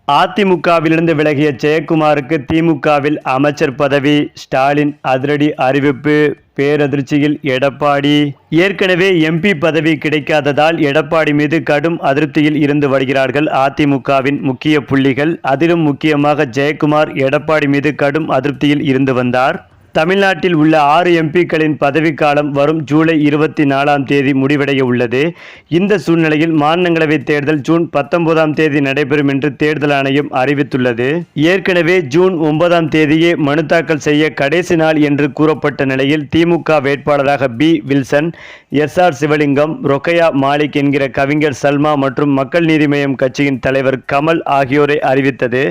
அதிமுகவிலிருந்து விலகிய ஜெயக்குமாருக்கு திமுகவில் அமைச்சர் பதவி. ஸ்டாலின் அதிரடி அறிவிப்பு. பேரதிர்ச்சியில் எடப்பாடி. ஏற்கனவே எம்பி பதவி கிடைக்காததால் எடப்பாடி மீது கடும் அதிருப்தியில் இருந்து வருகிறார்கள் அதிமுகவின் முக்கிய புள்ளிகள். அதிலும் முக்கியமாக ஜெயக்குமார் எடப்பாடி மீது கடும் அதிருப்தியில் இருந்து வந்தார். தமிழ்நாட்டில் உள்ள 6 எம்பிக்களின் பதவிக்காலம் வரும் ஜூலை 24ஆம் தேதி முடிவடைய உள்ளது. இந்த சூழ்நிலையில் மாநிலங்களவை தேர்தல் ஜூன் 19ஆம் தேதி நடைபெறும் என்று தேர்தல் ஆணையம் அறிவித்துள்ளது. ஏற்கனவே ஜூன் 9ஆம் தேதியே மனு தாக்கல் செய்ய கடைசி நாள் என்று கூறப்பட்ட நிலையில் திமுக வேட்பாளராக P. Wilson, S R. Sivalingam, Rokkaiya Malik என்கிற கவிஞர் சல்மா மற்றும் மக்கள் நீதி மய்யம் கட்சியின் தலைவர் கமல் ஆகியோரை அறிவித்தது.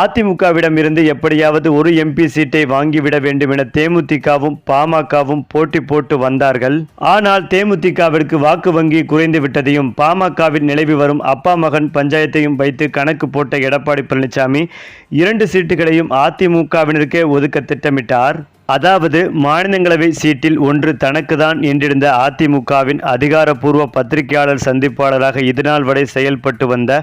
அதிமுகவிடம் இருந்து எப்படியாவது ஒரு எம்பி சீட்டை வாங்கிவிட வேண்டும் என தேமுதிகவும் பாமகவும் போட்டி போட்டு வந்தார்கள். ஆனால் தேமுதிகவிற்கு வாக்கு வங்கி குறைந்து விட்டதையும் பாமகவில் நிலவி வரும் அப்பா மகன் பஞ்சாயத்தையும் வைத்து கணக்கு போட்ட எடப்பாடி பழனிசாமி 2 சீட்டுகளையும் அதிமுகவினருக்கே ஒதுக்க திட்டமிட்டார். அதாவது மாநிலங்களவை சீட்டில் 1 தனக்குதான் என்றிருந்த அதிமுகவின் அதிகாரப்பூர்வ பத்திரிகையாளர் சந்திப்பாளராக இதுநாள் வரை செயல்பட்டு வந்த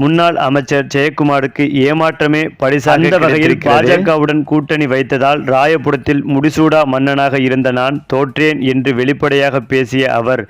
முன்னாள் அமைச்சர் ஜெயக்குமாருக்கு ஏமாற்றமே பரிசாக. அந்த வகையில் பாஜகவுடன் கூட்டணி வைத்ததால் ராயபுரத்தில் முடிசூடா மன்னனாக இருந்த நான் தோற்றேன் என்று வெளிப்படையாக பேசிய அவர்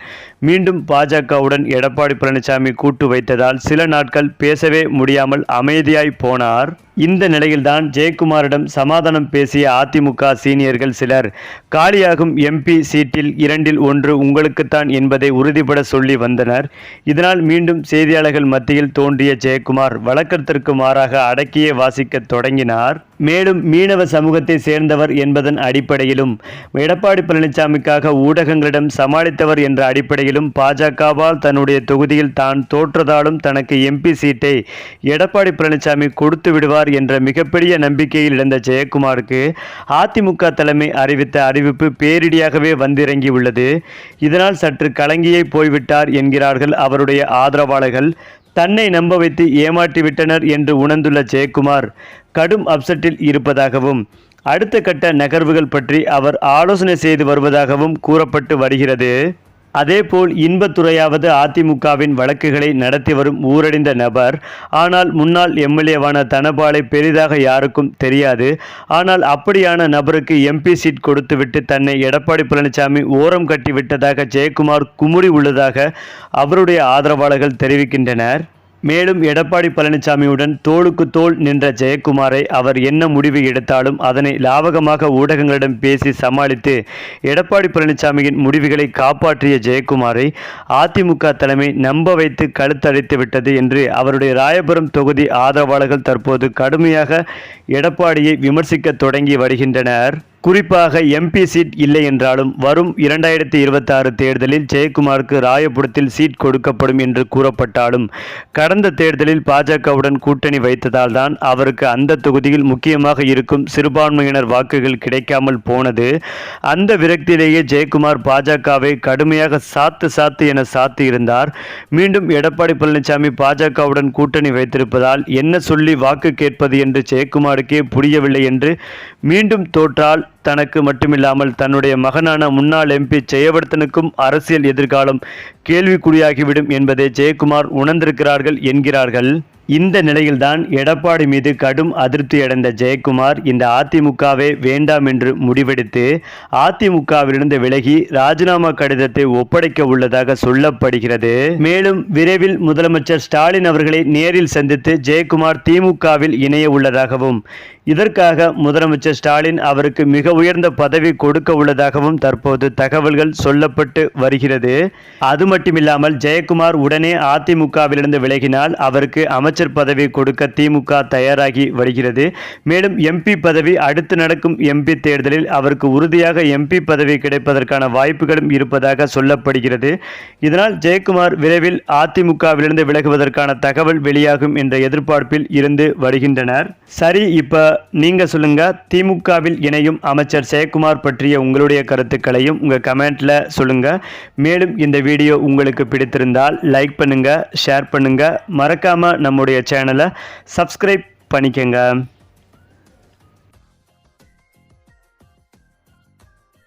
மீண்டும் பாஜகவுடன் எடப்பாடி பழனிசாமி கூட்டு வைத்ததால் சில நாட்கள் பேசவே முடியாமல் அமைதியாய் போனார். இந்த நிலையில்தான் ஜெயக்குமாரிடம் சமாதானம் பேசிய அதிமுக சீனியர்கள் சிலர் காலியாகும் எம்பி சீட்டில் 2இல் 1 உங்களுக்குத்தான் என்பதை உறுதிபட சொல்லி வந்தனர். இதனால் மீண்டும் செய்தியாளர்கள் மத்தியில் தோன்றிய ஜெயக்குமார் வழக்கத்திற்கு மாறாக அடக்கியே வாசிக்க தொடங்கினார். மேலும் மீனவ சமூகத்தை சேர்ந்தவர் என்பதன் அடிப்படையிலும் எடப்பாடி பழனிசாமிக்காக ஊடகங்களிடம் சமாளித்தவர் என்ற அடிப்படையிலும் பாஜகவால் தன்னுடைய தொகுதியில் தான் தோற்றதாலும் தனக்கு எம்பி சீட்டை எடப்பாடி பழனிசாமி கொடுத்து விடுவார் என்ற மிகப்பெரிய நம்பிக்கையில் இருந்த ஜெயக்குமாருக்கு அதிமுக தலைமை அறிவித்த அறிவிப்பு பேரிடியாகவே வந்திறங்கியுள்ளது. இதனால் சற்று கலங்கியே போய்விட்டார் என்கிறார்கள் அவருடைய ஆதரவாளர்கள். தன்னை நம்ப வைத்து ஏமாற்றிவிட்டனர் என்று உணர்ந்துள்ள ஜெயக்குமார் கடும் அப்செட்டில் இருப்பதாகவும் அடுத்த கட்ட நகர்வுகள் பற்றி அவர் ஆலோசனை செய்து வருவதாகவும் கூறப்பட்டு வருகிறது. அதேபோல் இன்பத்துறையாவது அதிமுகவின் வழக்குகளை நடத்தி வரும் ஊரடிந்த நபர். ஆனால் முன்னாள் எம்எல்ஏவான தனபாலை பெரிதாக யாருக்கும் தெரியாது. ஆனால் அப்படியான நபருக்கு எம்பி சீட் கொடுத்துவிட்டு தன்னை எடப்பாடி பழனிசாமி ஓரம் கட்டி விட்டதாக ஜெயக்குமார் குமுறி உள்ளதாக அவருடைய ஆதரவாளர்கள் தெரிவிக்கின்றனர். மேலும் எடப்பாடி பழனிசாமியுடன் தோளுக்கு தோள் நின்ற ஜெயக்குமாரை அவர் என்ன முடிவு எடுத்தாலும் அதனை லாவகமாக ஊடகங்களிடம் பேசி சமாளித்து எடப்பாடி பழனிசாமியின் முடிவுகளை காப்பாற்றிய ஜெயக்குமாரை அதிமுக தலைமை நம்ப வைத்து கழுத்தடைத்து விட்டது என்று அவருடைய ராயபுரம் தொகுதி ஆதரவாளர்கள் தற்போது கடுமையாக எடப்பாடியை விமர்சிக்க தொடங்கி வருகின்றனர். குறிப்பாக எம்பி சீட் இல்லை என்றாலும் வரும் 2026 தேர்தலில் ஜெயக்குமாருக்கு ராயபுரத்தில் சீட் கொடுக்கப்படும் என்று கூறப்பட்டாலும் கடந்த தேர்தலில் பாஜகவுடன் கூட்டணி வைத்ததால் தான் அவருக்கு அந்த தொகுதியில் முக்கியமாக இருக்கும் சிறுபான்மையினர் வாக்குகள் கிடைக்காமல் போனது. அந்த விரக்தியிலேயே ஜெயக்குமார் பாஜகவை கடுமையாக சாத்து என சாத்தி இருந்தார். மீண்டும் எடப்பாடி பழனிசாமி பாஜகவுடன் கூட்டணி வைத்திருப்பதால் என்ன சொல்லி வாக்கு கேட்பது என்று ஜெயக்குமாருக்கே புரியவில்லை என்று மீண்டும் தோற்றால் தனக்கு மட்டுமில்லாமல் தன்னுடைய மகனான முன்னாள் எம்பி ஜெயவர்தனுக்கும் அரசியல் எதிர்காலம் கேள்விக்குறியாகிவிடும் என்பதை ஜெயக்குமார் உணர்ந்திருக்கிறார்கள் என்கிறார்கள். இந்த நிலையில்தான் எடப்பாடி மீது கடும் அதிருப்தியடைந்த ஜெயக்குமார் இந்த அதிமுகவே வேண்டாம் என்று முடிவெடுத்து அதிமுகவிலிருந்து விலகி ராஜினாமா கடிதத்தை ஒப்படைக்க உள்ளதாக சொல்லப்படுகிறது. மேலும் விரைவில் முதலமைச்சர் ஸ்டாலின் அவர்களை நேரில் சந்தித்து ஜெயக்குமார் திமுகவில் இணைய உள்ளதாகவும் இதற்காக முதலமைச்சர் ஸ்டாலின் அவருக்கு மிக உயர்ந்த பதவி கொடுக்க உள்ளதாகவும் தற்போது தகவல்கள் சொல்லப்பட்டு வருகிறது. அது மட்டுமில்லாமல் ஜெயக்குமார் உடனே அதிமுகவிலிருந்து விலகினால் அவருக்கு அமைச்சர் பதவி கொடுக்க திமுக தயாராகி வருகிறது. மேலும் எம்பி பதவி அடுத்து நடக்கும் எம்பி தேர்தலில் அவருக்கு உறுதியாக எம்பி பதவி கிடைப்பதற்கான வாய்ப்புகளும் இருப்பதாக சொல்லப்படுகிறது. இதனால் ஜெயக்குமார் விரைவில் அதிமுகவிலிருந்து விலகுவதற்கான தகவல் வெளியாகும் என்ற எதிர்பார்ப்பில் இருந்து வருகின்றனர். சரி, இப்ப நீங்க சொல்லுங்க, திமுகவில் இணையும் அமைச்சர் ஜெயக்குமார் பற்றிய உங்களுடைய கருத்துக்களையும் உங்க கமெண்ட்ல சொல்லுங்க. மேலும் இந்த வீடியோ உங்களுக்கு பிடித்திருந்தால் லைக் பண்ணுங்க, ஷேர் பண்ணுங்க, மறக்காம நம்முடைய சேனலை சப்ஸ்கிரைப் பண்ணிக்கங்க.